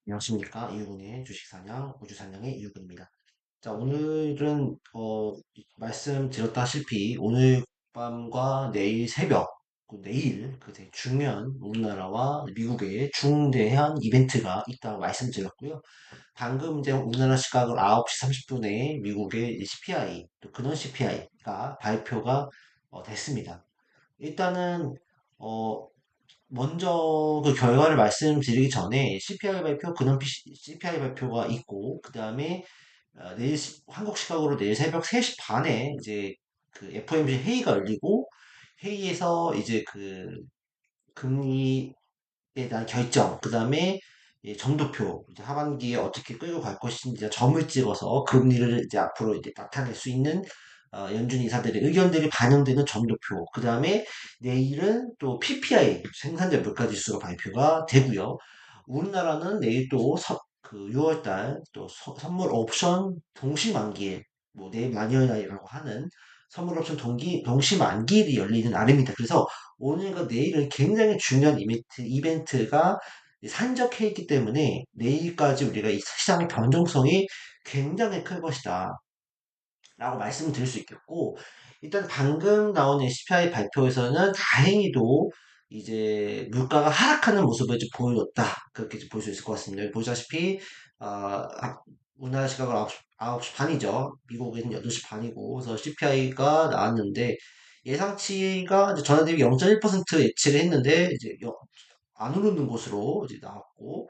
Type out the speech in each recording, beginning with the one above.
안녕하십니까. 이유근의 주식사냥, 우주사냥의 이유근입니다. 자, 오늘은, 말씀드렸다시피, 오늘 밤과 내일 새벽, 내일, 그 되게 중요한 우리나라와 미국의 중대한 이벤트가 있다고 말씀드렸고요. 방금 이제 우리나라 시각으로 9시 30분에 미국의 CPI, 또 근원 CPI가 발표가 됐습니다. 일단은, 어, 먼저 그 결과를 말씀드리기 전에 CPI 발표, 근원 CPI 발표가 있고, 그 다음에 내일 한국 시각으로 내일 새벽 3시 반에 이제 그 FOMC 회의가 열리고, 회의에서 이제 그 금리에 대한 결정, 그 다음에 점도표, 이제 하반기에 어떻게 끌고 갈 것인지 점을 찍어서 금리를 이제 앞으로 이제 나타낼 수 있는 연준 이사들의 의견들이 반영되는 점도표, 그 다음에 내일은 또 PPI, 생산자 물가지수가 발표가 되고요. 우리나라는 내일 또 그 6월달 또 선물 옵션 동시 만기에 뭐 내일 만기일이라고 하는 선물 옵션 동시 만기일이 열리는 날입니다. 그래서 오늘과 내일은 굉장히 중요한 이벤트가 산적해 있기 때문에 내일까지 우리가 이 시장의 변동성이 굉장히 클 것이다. 라고 말씀을 드릴 수 있겠고, 일단 방금 나온 CPI 발표에서는 다행히도 이제 물가가 하락하는 모습을 이제 보여줬다. 그렇게 볼 수 있을 것 같습니다. 여기 보시다시피, 우리나라 시각으로 9시 반이죠. 미국에는 8시 반이고, 그래서 CPI가 나왔는데, 예상치가 이제 전에 대비 0.1% 예측을 했는데, 이제 안 오르는 것으로 이제 나왔고,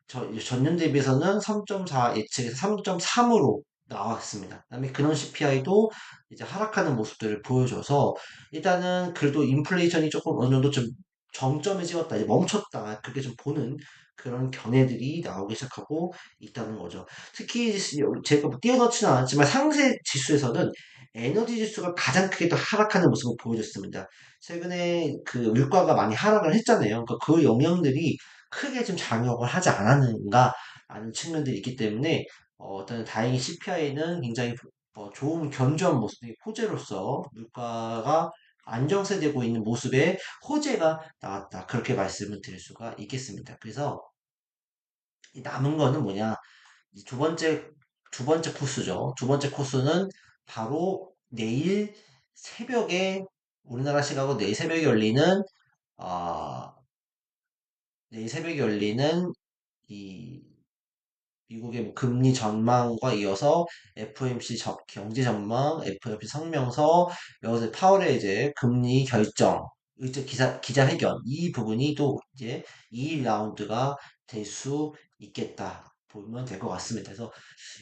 전년 대비해서는 3.4 예측에서 3.3으로 나왔습니다. 그다음에 근원 CPI도 이제 하락하는 모습들을 보여줘서 일단은 그래도 인플레이션이 조금 어느 정도 좀 정점에 찍었다, 이제 멈췄다, 그렇게 좀 보는 그런 견해들이 나오기 시작하고 있다는 거죠. 특히 제가 뭐 띄워넣지는 않았지만 상세 지수에서는 에너지 지수가 가장 크게 또 하락하는 모습을 보여줬습니다. 최근에 그 물가가 많이 하락을 했잖아요. 그러니까 그 영향들이 크게 좀 작용을 하지 않았는가 하는 측면들이 있기 때문에 일단 다행히 CPI는 굉장히 좋은 견조한 모습이 호재로서 물가가 안정세되고 있는 모습에 호재가 나왔다. 그렇게 말씀을 드릴 수가 있겠습니다. 그래서 이 남은 거는 뭐냐? 이 두 번째 코스죠. 두 번째 코스는 바로 우리나라 시각으로 아, 내일 새벽에 열리는 이 미국의 뭐 금리 전망과 이어서 FOMC 경제 전망, FOMC 성명서, 여기서 파월의 이제 금리 결정, 이제 기자회견, 이 부분이 또 이제 2라운드가 될 수 있겠다. 보면 될 것 같습니다. 그래서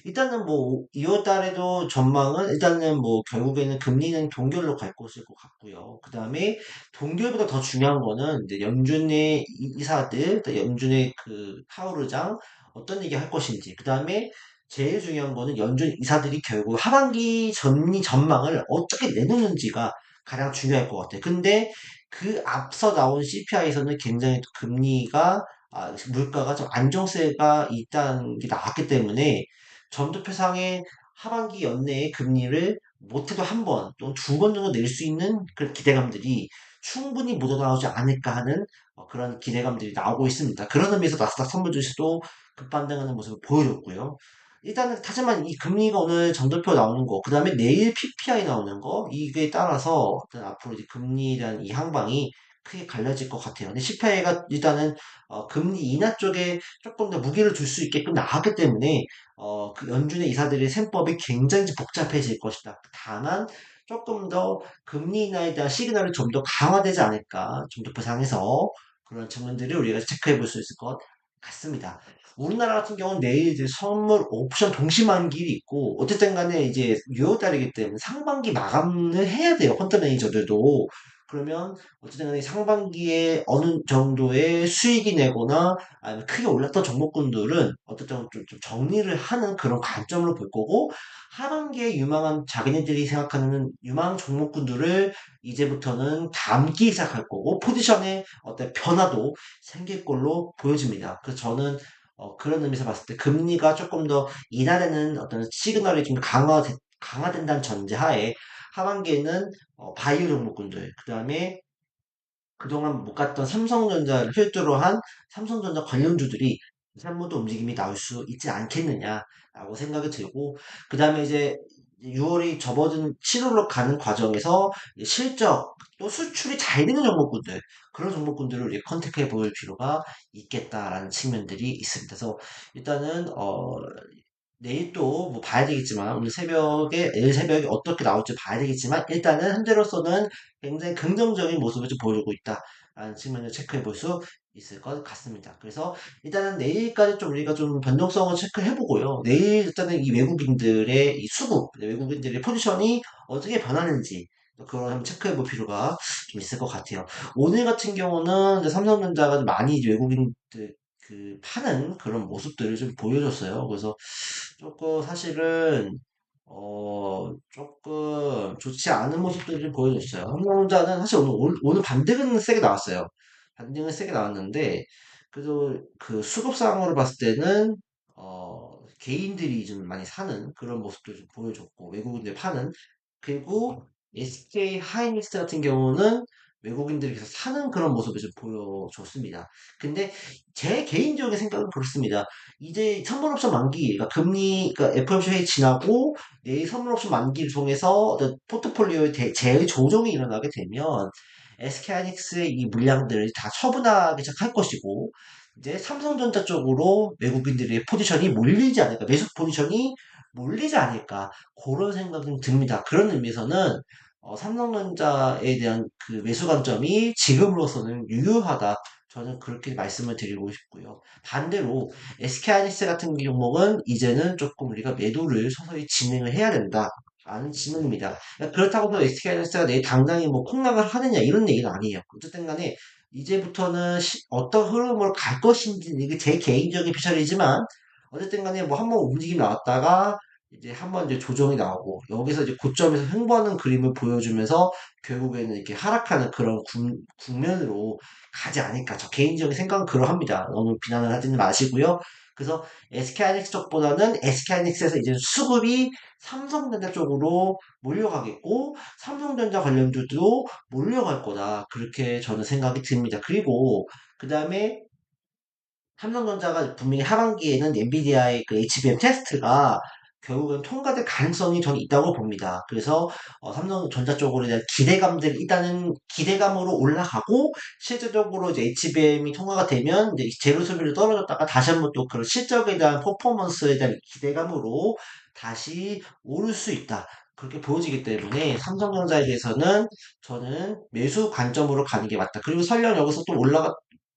일단은 뭐 2월 달에도 전망은 일단은 뭐 결국에는 금리는 동결로 갈 것일 것 같고요. 그 다음에 동결보다 더 중요한 거는 이제 연준의 이사들, 또 연준의 그 파월 의장 어떤 얘기 할 것인지. 그 다음에 제일 중요한 거는 연준 이사들이 결국 하반기 금리 전망을 어떻게 내놓는지가 가장 중요할 것 같아요. 근데 그 앞서 나온 CPI에서는 굉장히 또 물가가 좀 안정세가 있다는 게 나왔기 때문에 점도표상의 하반기 연내에 금리를 못해도 한 번 또는 두 번 정도 낼 수 있는 그런 기대감들이 충분히 묻어나오지 않을까 하는 그런 기대감들이 나오고 있습니다. 그런 의미에서 나스닥 선물 주식도 급반등하는 모습을 보여줬고요. 일단은 하지만 이 금리가 오늘 점도표 나오는 거, 그 다음에 내일 PPI 나오는 거, 이게 따라서 어떤 앞으로 이제 금리에 대한 이 항방이 크게 갈라질 것 같아요. 근데 CPI가 일단은 금리 인하 쪽에 조금 더 무게를 둘 수 있게끔 나왔기 때문에 그 연준의 이사들의 셈법이 굉장히 복잡해질 것이다. 다만 조금 더 금리 인하에 대한 시그널이 좀 더 강화되지 않을까, 점도표 상에서 그런 측면들을 우리가 체크해 볼 수 있을 것 같습니다. 우리나라 같은 경우는 내일 이제 선물 옵션 동시만기일이 있고, 어쨌든 간에 이제 6월 달이기 때문에 상반기 마감을 해야 돼요. 펀드 매니저들도. 그러면 어쨌든 간에 상반기에 어느 정도의 수익이 내거나 아니면 크게 올랐던 종목군들은 어쨌든 좀 정리를 하는 그런 관점으로 볼 거고, 하반기에 유망한 자기네들이 생각하는 유망 종목군들을 이제부터는 담기 시작할 거고, 포지션의 어떤 변화도 생길 걸로 보여집니다. 그래서 저는 그런 의미에서 봤을 때 금리가 조금 더 인하되는 어떤 시그널이 좀 강화된다는 전제하에 하반기에는 바이오 종목군들, 그 다음에 그동안 못 갔던 삼성전자를 필두로 한 삼성전자 관련주들이 산모도 움직임이 나올 수 있지 않겠느냐라고 생각이 들고, 그 다음에 이제 6월이 접어든 7월로 가는 과정에서 실적 또 수출이 잘 되는 종목군들, 그런 종목군들을 우리 컨택해 볼 필요가 있겠다라는 측면들이 있습니다. 그래서 일단은 내일 또 뭐 봐야 되겠지만, 오늘 새벽에, 내일 새벽에 어떻게 나올지 봐야 되겠지만, 일단은 현재로서는 굉장히 긍정적인 모습을 좀 보여주고 있다 라는 측면을 체크해 볼 수 있을 것 같습니다. 그래서 일단은 내일까지 좀 우리가 좀 변동성을 체크해 보고요. 내일 일단은 이 외국인들의 이 수급, 외국인들의 포지션이 어떻게 변하는지, 또 그걸 한번 체크해 볼 필요가 좀 있을 것 같아요. 오늘 같은 경우는 이제 삼성전자가 좀 많이 이제 외국인들 파는 그런 모습들을 좀 보여줬어요. 그래서 조금 사실은 조금 좋지 않은 모습들을 좀 보여줬어요. 삼성전자는 사실 오늘 반등은 세게 나왔어요. 반등은 세게 나왔는데 그래도 그 수급상으로 봤을 때는 개인들이 좀 많이 사는 그런 모습도 좀 보여줬고, 외국인들 파는. 그리고 SK 하이닉스 같은 경우는 외국인들이 계속 사는 그런 모습을 좀 보여줬습니다. 근데 제 개인적인 생각은 그렇습니다. 이제 선물옵션 만기, 그러니까 금리, 그러니까 FOMC 지나고 내일 선물옵션 만기를 통해서 어떤 포트폴리오의 재조정이 일어나게 되면 SK하이닉스의 이 물량들을 다 처분하기 시작할 것이고, 이제 삼성전자 쪽으로 외국인들의 포지션이 몰리지 않을까, 매수 포지션이 몰리지 않을까, 그런 생각이 좀 듭니다. 그런 의미에서는 삼성전자에 대한 그 매수 관점이 지금으로서는 유효하다. 저는 그렇게 말씀을 드리고 싶고요. 반대로 SK하이닉스 같은 종목은 이제는 조금 우리가 매도를 서서히 진행을 해야 된다. 라는 질문입니다. 그렇다고 해서 SK하이닉스가 내일 당장에 뭐 폭락을 하느냐 이런 얘기는 아니에요. 어쨌든 간에 이제부터는 어떤 흐름으로 갈 것인지 이게 제 개인적인 피셜이지만, 어쨌든 간에 뭐 한번 움직임이 나왔다가 이제 한번 이제 조정이 나오고, 여기서 이제 고점에서 횡보하는 그림을 보여주면서 결국에는 이렇게 하락하는 그런 국면으로 가지 않을까. 저 개인적인 생각은 그러합니다. 너무 비난을 하지는 마시고요. 그래서 SK하이닉스 쪽보다는 SK하이닉스에서 이제 수급이 삼성전자 쪽으로 몰려가겠고, 삼성전자 관련주도 몰려갈 거다. 그렇게 저는 생각이 듭니다. 그리고 그 다음에 삼성전자가 분명히 하반기에는 엔비디아의 그 HBM 테스트가 결국은 통과될 가능성이 저는 있다고 봅니다. 그래서 삼성전자 쪽으로 대한 기대감들, 일단은 기대감으로 올라가고, 실제적으로 이제 HBM이 통과가 되면 이제 재료 수비를 떨어졌다가 다시 한번 또 그런 실적에 대한 퍼포먼스에 대한 기대감으로 다시 오를 수 있다. 그렇게 보여지기 때문에 삼성전자에 대해서는 저는 매수 관점으로 가는 게 맞다. 그리고 설령 여기서 또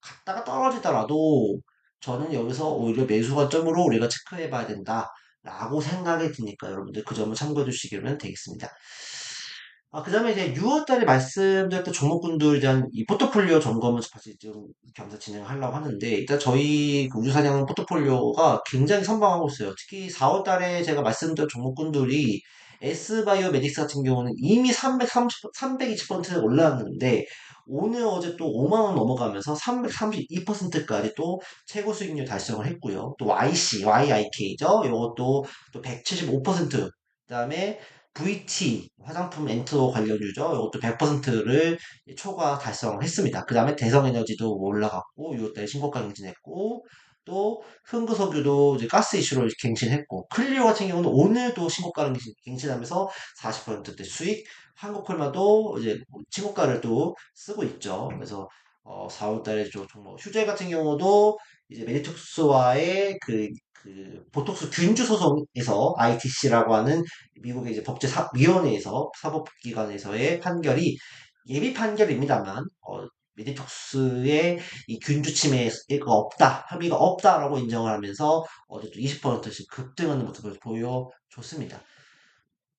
갔다가 떨어지더라도 저는 여기서 오히려 매수 관점으로 우리가 체크해 봐야 된다 라고 생각이 드니까 여러분들 그 점을 참고해 주시면 되겠습니다. 그 다음에 이제 6월 달에 말씀드렸던 종목군들에 대한 이 포트폴리오 점검을 같이 좀 겸사 진행하려고 하는데, 일단 저희 그 우주사냥 포트폴리오가 굉장히 선방하고 있어요. 특히 4월 달에 제가 말씀드린 종목군들이 S바이오메딕스 같은 경우는 이미 320% 올라왔는데, 오늘 어제 또 5만 원 넘어가면서 332%까지 또 최고 수익률 달성을 했고요. 또 YIK죠. 이것도 또 175%, 그다음에 VT 화장품 엔터 관련주죠. 이것도 100%를 초과 달성을 했습니다. 그 다음에 대성에너지도 올라갔고 6월달에 신고가 갱신했고, 또 흥구석유도 이제 가스 이슈로 갱신했고, 클리오 같은 경우는 오늘도 신고가를 갱신하면서 40%대 수익, 한국콜마도 이제 신고가를 또 쓰고 있죠. 그래서 4월달에 뭐 휴재 같은 경우도 이제 메디톡스와의 보톡스 균주 소송에서 ITC라고 하는 미국의 이제 법제위원회에서 사법기관에서의 판결이 예비 판결입니다만, 메디톡스의 이 균주 침해가 없다, 협의가 없다라고 인정을 하면서 어제 또 20%씩 급등하는 모습을 보여줬습니다.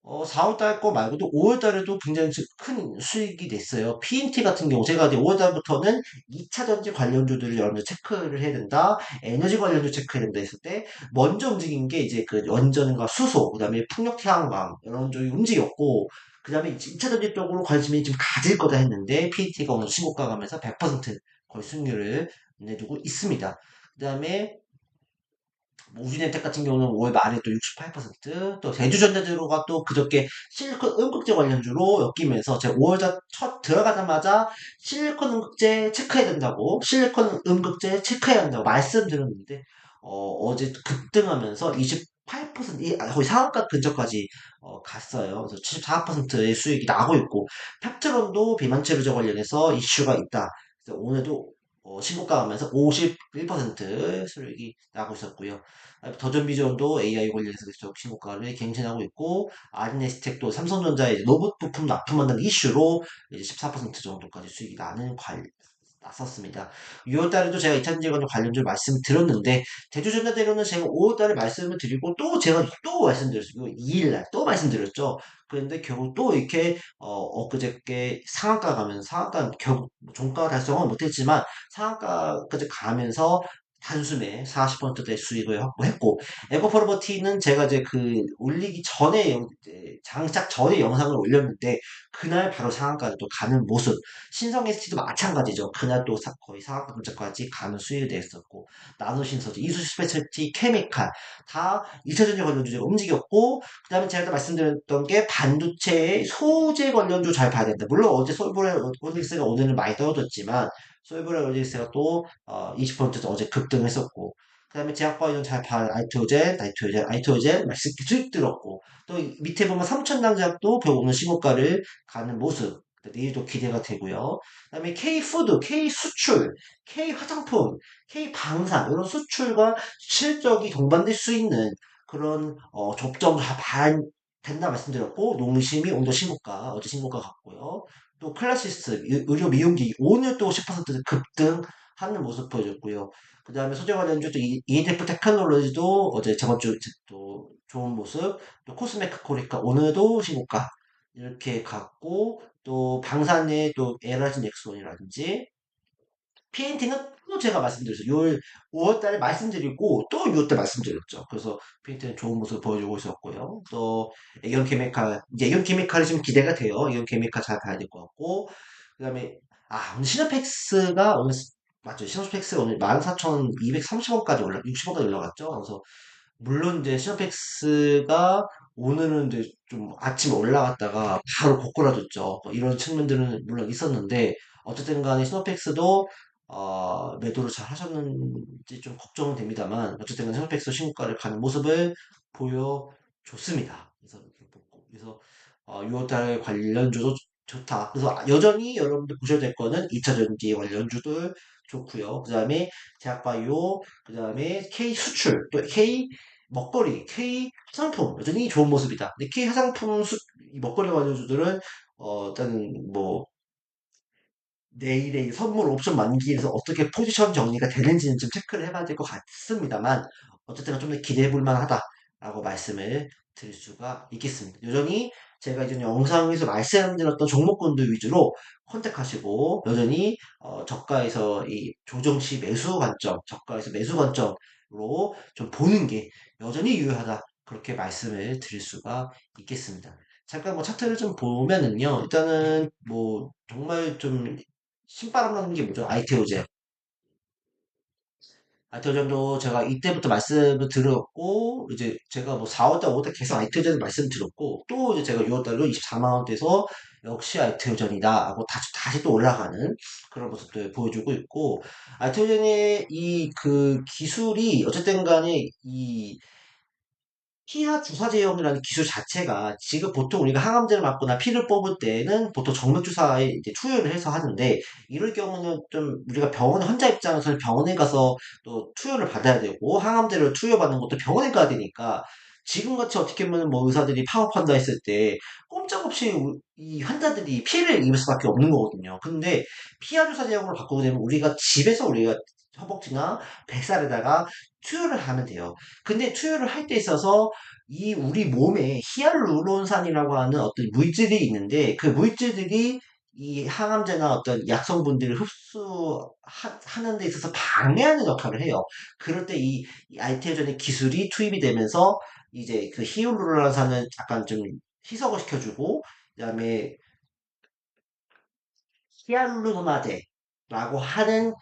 4월달 거 말고도 5월달에도 굉장히 큰 수익이 냈어요. PNT 같은 경우, 제가 이제 5월달부터는 2차 전지 관련주들을 여러분들 체크를 해야 된다, 에너지 관련주 체크해야 된다 했을 때, 먼저 움직인 게 이제 그 원전과 수소, 그 다음에 풍력 태양광, 이런 쪽이 움직였고, 그 다음에 2차 전지 쪽으로 관심이 좀 가질 거다 했는데, PNT가 오늘 신고가 가면서 100% 거의 수익률을 내두고 있습니다. 그 다음에 우주렌텍 같은 경우는 5월 말에 또 68%, 또 대주전자재료가 또 그저께 실리콘 음극재 관련주로 엮이면서 제가 5월달 첫 들어가자마자 실리콘 음극재 체크해야 된다고, 실리콘 음극재 체크해야 한다고 말씀드렸는데, 어제 급등하면서 28%, 거의 상한가 근처까지 갔어요. 그래서 74%의 수익이 나고 있고, 펩트론도 비만체로제 관련해서 이슈가 있다. 그래서 오늘도 신고가 하면서 51% 수익이 나고 있었고요. 더존비전도 AI 관련해서 계속 신고가를 갱신하고 있고, 아리네스텍도 삼성전자의 이제 로봇 부품 납품한다는 이슈로 이제 14% 정도까지 수익이 났었습니다. 6월달에도 제가 2차전지관 관련주 말씀드렸는데, 대주전자대로는 제가 5월달에 말씀을 드리고, 또 제가 또 말씀드렸어요. 2일날 또 말씀드렸죠. 그런데 결국 또 이렇게, 엊그저께 상한가 가면서, 상한가 결국 종가 달성은 못했지만, 상한가까지 가면서 단숨에 40%대 수익을 확보했고, 에코프로버티는 제가 이제 그 올리기 전에, 이제 장착 전에 영상을 올렸는데, 그날 바로 상한가를 또 가는 모습, 신성 ST도 마찬가지죠. 그날 또 거의 상한가 근처까지 가는 수익을 냈었고, 나노신소재, 이수시 스페셜티, 케미칼, 다 2차전지 관련 주제가 움직였고, 그 다음에 제가 아까 말씀드렸던 게 반도체의 소재 관련주 잘 봐야 된다. 물론 어제 솔브레올릭스가 오늘은 많이 떨어졌지만, 솔브레올릭스가 또 20% 어제 급등했었고, 그 다음에 제약바이오는 잘 봐야 아이토젠, 수익 들었고, 또 밑에 보면 삼천당 제약도 결국 오늘 신고가를 가는 모습, 내일도 기대가 되고요. 그다음에 K푸드, K수출, K화장품, K방산 이런 수출과 실적이 동반될 수 있는 그런 접점 다 봐야 된다 말씀드렸고, 농심이 오늘 신고가 어제 신고가 갔고요. 또 클래시스 의료 미용기 오늘 또 10% 급등하는 모습 보여줬고요. 그 다음에 소재 관련주 또 EDF 테크놀로지도 어제 저번 주 또 좋은 모습, 또 코스메크 코리카 오늘도 신고가 이렇게 갔고, 또 방산의 또 에라진 넥슨이라든지 PNT는 또 제가 말씀드렸어요. 5월 달에 말씀드리고 또 6월 때 말씀드렸죠. 그래서 PNT는 좋은 모습을 보여주고 있었고요. 또 애견 케미칼, 이제 애견 케미칼이 좀 기대가 돼요. 애견 케미칼 잘 봐야 될 것 같고, 그다음에 오늘 시너펙스가 오늘 맞죠? 시너펙스가 오늘 14,230원까지 60원까지 올라갔죠. 그래서 물론 이제 시너펙스가 오늘은 이제 좀 아침에 올라갔다가 바로 고꾸라졌죠. 뭐 이런 측면들은 물론 있었는데, 어쨌든 간에 시너펙스도 매도를 잘 하셨는지 좀 걱정은 됩니다만, 어쨌든 간에 시너펙스 신고가를 가는 모습을 보여줬습니다. 그래서 이렇게 보고, 그래서 6월달 관련주도 좋다. 그래서 여전히 여러분들 보셔야 될 거는 2차전지 관련주들 좋고요. 그 다음에 제약바이오, 그 다음에 K 수출, 또 K 먹거리, K 화장품 여전히 좋은 모습이다. 근데 K 화장품 이 먹거리 관련주들은 일단 뭐 내일의 선물 옵션 만기에서 어떻게 포지션 정리가 되는지는 좀 체크를 해봐야 될 것 같습니다만, 어쨌든 좀 더 기대해 볼 만하다라고 말씀을 드릴 수가 있겠습니다. 여전히 제가 이전 영상에서 말씀드렸던 종목군들 위주로 컨택하시고, 여전히 저가에서 이 조정 시 매수 관점, 저가에서 매수 관점으로 좀 보는 게 여전히 유효하다. 그렇게 말씀을 드릴 수가 있겠습니다. 잠깐 뭐 차트를 좀 보면은요, 일단은 뭐 정말 좀 신바람 나는 게 뭐죠? 아이테오제. 아이테오젠도 제가 이때부터 말씀을 드렸고, 이제 제가 뭐 4월달, 5월달 계속 아이테오젠을 말씀드렸고, 또 이제 제가 6월달로 24만원대에서 역시 아이테오젠이다 하고 다시 또 올라가는 그런 모습들 보여주고 있고, 아이테오젠의 이 그 기술이 어쨌든 간에 이 피하 주사 제형이라는 기술 자체가 지금 보통 우리가 항암제를 맞거나 피를 뽑을 때는 보통 정맥 주사에 이제 투여를 해서 하는데, 이럴 경우는 좀 우리가 병원 환자 입장에서는 병원에 가서 또 투여를 받아야 되고, 항암제를 투여받는 것도 병원에 가야 되니까, 지금같이 어떻게 보면 뭐 의사들이 파업한다 했을 때 꼼짝없이 이 환자들이 피해를 입을 수밖에 없는 거거든요. 근데 피하 주사 제형으로 바꾸게 되면 우리가 집에서 우리가 허벅지나 뱃살에다가 투여를 하면 돼요. 근데 투여를 할 때 있어서 이 우리 몸에 히알루론산이라고 하는 어떤 물질이 있는데, 그 물질들이 이 항암제나 어떤 약성분들을 흡수하는 데 있어서 방해하는 역할을 해요. 그럴 때 이 알테오전의 기술이 투입이 되면서 이제 그 히알루론산을 약간 좀 희석을 시켜주고, 그다음에 히알루로나제, 라고 하는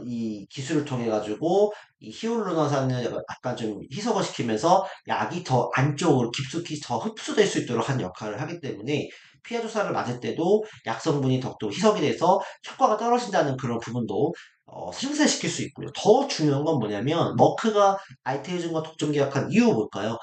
이 기술을 통해 가지고 이 히알루론산을 약간 좀 희석을 시키면서 약이 더 안쪽으로 깊숙이 더 흡수될 수 있도록 하는 역할을 하기 때문에 피하 주사를 맞을 때도 약 성분이 더욱더 희석이 돼서 효과가 떨어진다는 그런 부분도 상쇄시킬 수 있고요. 더 중요한 건 뭐냐면 머크가 알테오준과 독점 계약한 이유 뭘까요?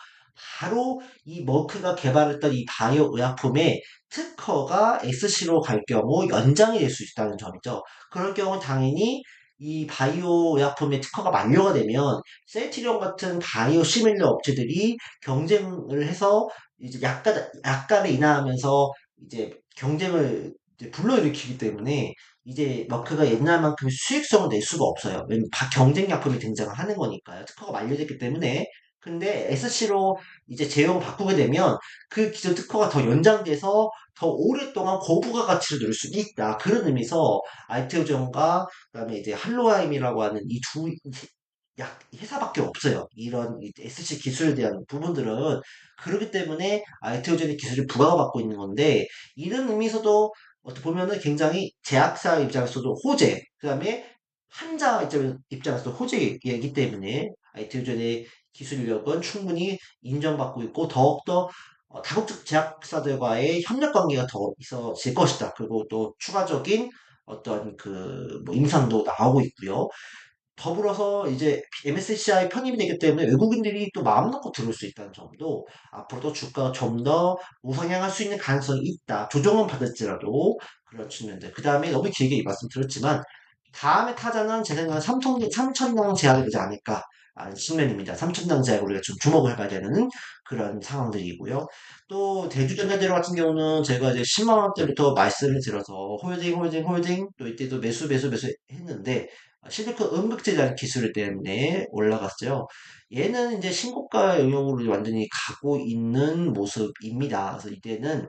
바로 이 머크가 개발했던 이 바이오 의약품의 특허가 SC로 갈 경우 연장이 될 수 있다는 점이죠. 그럴 경우 당연히 이 바이오 의약품의 특허가 만료가 되면 셀트리온 같은 바이오 시밀러 업체들이 경쟁을 해서 이제 약가를 인하하면서 이제 경쟁을 이제 불러일으키기 때문에 이제 머크가 옛날만큼 수익성을 낼 수가 없어요. 왜냐면 경쟁 약품이 등장을 하는 거니까요. 특허가 만료됐기 때문에. 근데 SC로 이제 제형 바꾸게 되면 그 기존 특허가 더 연장돼서 더 오랫동안 고부가 가치를 누릴 수 있다. 그런 의미에서 알테오전과 그다음에 이제 할로아임이라고 하는 이 두 약 회사밖에 없어요. 이런 SC 기술에 대한 부분들은 그렇기 때문에 알테오전의 기술이 부각을 받고 있는 건데 이런 의미에서도 어떻게 보면은 굉장히 제약사 입장에서도 호재, 그다음에 환자 입장에서도 호재이기 때문에 알테오전의 기술력은 충분히 인정받고 있고 더욱더 다국적 제약사들과의 협력 관계가 더 있어질 것이다. 그리고 또 추가적인 어떤 그 임상도 나오고 있고요. 더불어서 이제 MSCI 편입이 되기 때문에 외국인들이 또 마음 놓고 들어올 수 있다는 점도 앞으로도 주가가 좀 더 우상향할 수 있는 가능성이 있다. 조정은 받을지라도 그런 측면들. 그 다음에 너무 길게 말씀드렸지만 다음에 타자는 제 생각엔 삼천당 제약이 되지 않을까 하는 측면입니다. 삼천당 제약을 우리가 좀 주목을 해봐야 되는 그런 상황들이고요. 또 대주전자재료 같은 경우는 제가 이제 10만 원대부터 말씀을 드려서 홀딩 또 이때도 매수 했는데 실리콘 음극재라는 기술 때문에 올라갔어요. 얘는 이제 신고가 영역으로 완전히 가고 있는 모습입니다. 그래서 이때는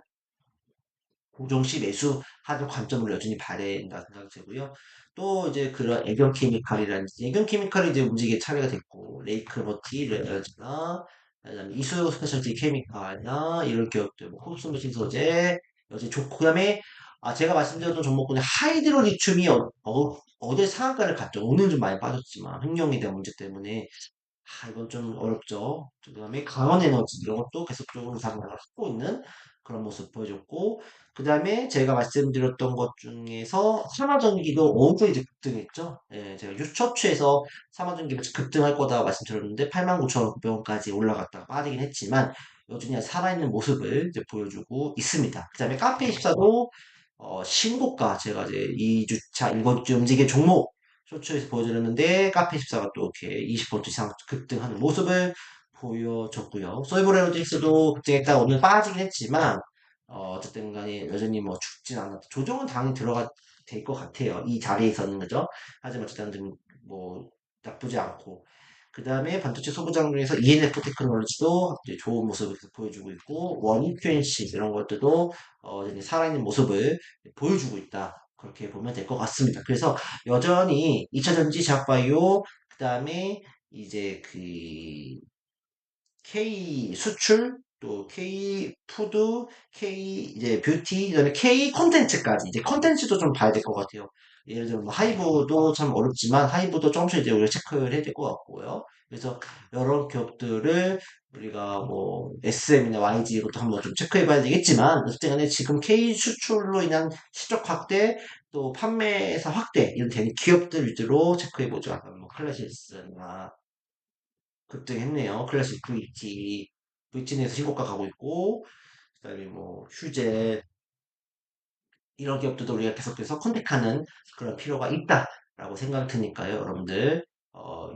고정시 매수하는 관점을 여전히 봐야 된다 생각이 들고요. 또 이제 그런 애경 케미칼이라는 애경 케미칼이 이제 움직이게 차례가 됐고 레이크 머티리얼즈나 그다음에 이수호 스페셜티 케미칼이나 이런 기업들 뭐 코스모신 소재 여전히 좋고 그다음에 제가 말씀드렸던 종목군에 하이드로 리튬이 어제 상한가를 갔죠. 오늘 좀 많이 빠졌지만 횡령에 대한 문제 때문에 이건 좀 어렵죠. 그 다음에 강원 에너지 이런 것도 계속적으로 상승을 하고 있는 그런 모습 보여줬고, 그 다음에 제가 말씀드렸던 것 중에서 삼화전기도 5주 이제 급등했죠. 예, 제가 유처추에서 삼화전기가 급등할 거다 말씀드렸는데 89,900원까지 올라갔다가 빠지긴 했지만 여전히 살아있는 모습을 이제 보여주고 있습니다. 그 다음에 카페24도 신고가 제가 이제 2주차, 이번 주 움직일 종목 쇼츠에서 보여드렸는데 카페14가 또 이렇게 20% 이상 급등하는 모습을 보여줬고요. 솔브레로직스도 급등했다 오늘 빠지긴 했지만 어쨌든 간에 여전히 뭐 죽진 않았다. 조정은 당연히 들어가 될 것 같아요. 이 자리에서는 그죠? 하지만 어쨌든 좀 나쁘지 않고 그 다음에 반도체 소부장 중에서 ENF 테크놀로지도 이제 좋은 모습을 계속 보여주고 있고 원큐엔시 이런 것들도 여전히 살아있는 모습을 보여주고 있다. 그렇게 보면 될 것 같습니다. 그래서 여전히 2차전지 제약바이오 그 다음에 이제 그 K 수출 또 K 푸드 K 이제 뷰티 그다음에 K 콘텐츠까지 이제 콘텐츠도 좀 봐야 될 것 같아요. 예를 들면 뭐 하이브도 참 어렵지만 하이브도 조금씩 이제 우리가 체크를 해야 될 것 같고요. 그래서 여러 기업들을 우리가 뭐 SM이나 YG 이것도 한번 좀 체크해 봐야 되겠지만 어쨌든 간에 지금 K 수출로 인한 실적 확대 또 판매사 확대 이런 되는 기업들 위주로 체크해 보죠. 아까 뭐 클래시스나 급등했네요. 클래식 VT 내에서 신고가 가고 있고, 그다음에 뭐 휴재 이런 기업들도 우리가 계속해서 컨택하는 그런 필요가 있다라고 생각이 드니까요, 여러분들.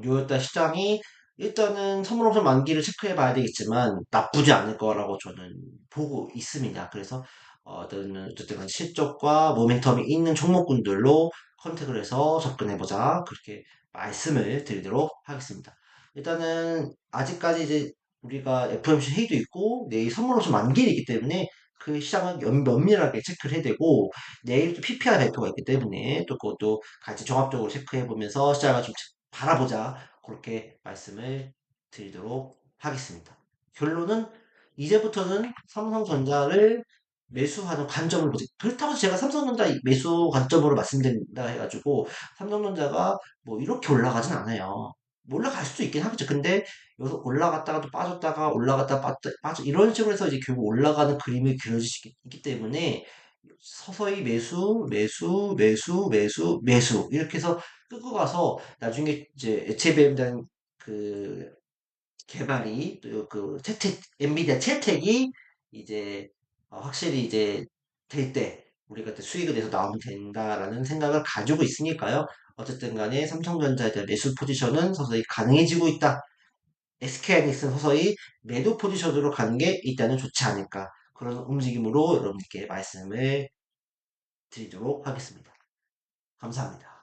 6월달 시장이 일단은 선물옵션 만기를 체크해 봐야 되겠지만 나쁘지 않을 거라고 저는 보고 있습니다. 그래서 어쨌든 간에 실적과 모멘텀이 있는 종목군들로 컨택을 해서 접근해 보자 그렇게 말씀을 드리도록 하겠습니다. 일단은 아직까지 이제 우리가 FOMC 회의도 있고 내일 선물옵션 만기이기 때문에 그 시장은 면밀하게 체크를 해야 되고 내일 또 PPI 발표가 있기 때문에 또 그것도 같이 종합적으로 체크해 보면서 시장을 좀 바라보자 그렇게 말씀을 드리도록 하겠습니다. 결론은 이제부터는 삼성전자를 매수하는 관점을 보지. 그렇다고 해서 제가 삼성전자 매수 관점으로 말씀드린다 해가지고 삼성전자가 뭐 이렇게 올라가진 않아요. 뭐 올라갈 수도 있긴 하겠죠. 근데 여기서 올라갔다가 또 빠졌다가 올라갔다 빠져 이런 식으로 해서 이제 결국 올라가는 그림이 그려질 수 있기 때문에 서서히 매수, 매수, 매수, 매수, 매수 이렇게 해서 끌고 가서 나중에 이제 HBM에 대한 그 개발이 또 그 채택 엔비디아 채택이 이제 확실히 이제 될 때 우리가 또 수익을 내서 나오면 된다라는 생각을 가지고 있으니까요. 어쨌든 간에 삼성전자에 대한 매수 포지션은 서서히 가능해지고 있다. SK하이닉스는 서서히 매도 포지션으로 가는 게 일단은 좋지 않을까. 그런 움직임으로 여러분께 말씀을 드리도록 하겠습니다. 감사합니다.